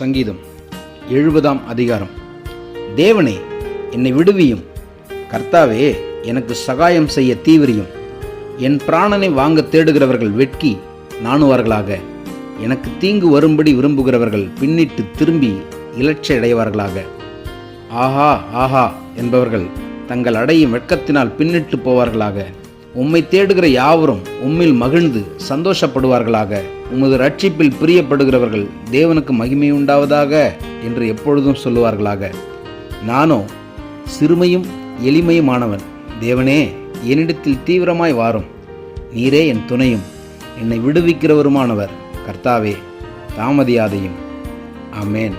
சங்கீதம் 70 அதிகாரம். தேவனே, என்னை விடுவியும். கர்த்தாவே, எனக்கு சகாயம் செய்ய தீவிரியும். என் பிராணனை வாங்க தேடுகிறவர்கள் வெட்கி நாணுவார்களாக. எனக்கு தீங்கு வரும்படி விரும்புகிறவர்கள் பின்னிட்டு திரும்பி இலட்சியடைவார்களாக. ஆஹா ஆஹா என்பவர்கள் தங்கள் அடையும் வெட்கத்தினால் பின்னிட்டு போவார்களாக. உம்மை தேடுகிற யாவரும் உம்மில் மகிழ்ந்து சந்தோஷப்படுவார்களாக. உமது ரட்சிப்பில் பிரியப்படுகிறவர்கள் தேவனுக்கு மகிமையுண்டாவதாக என்று எப்பொழுதும் சொல்லுவார்களாக. நானோ சிறுமையும் எளிமையுமானவன். தேவனே, என்னிடத்தில் தீவிரமாய் வாரும். நீரே என் துணையும் என்னை விடுவிக்கிறவருமானவர். கர்த்தாவே, தாமதியாதையும். ஆமென்.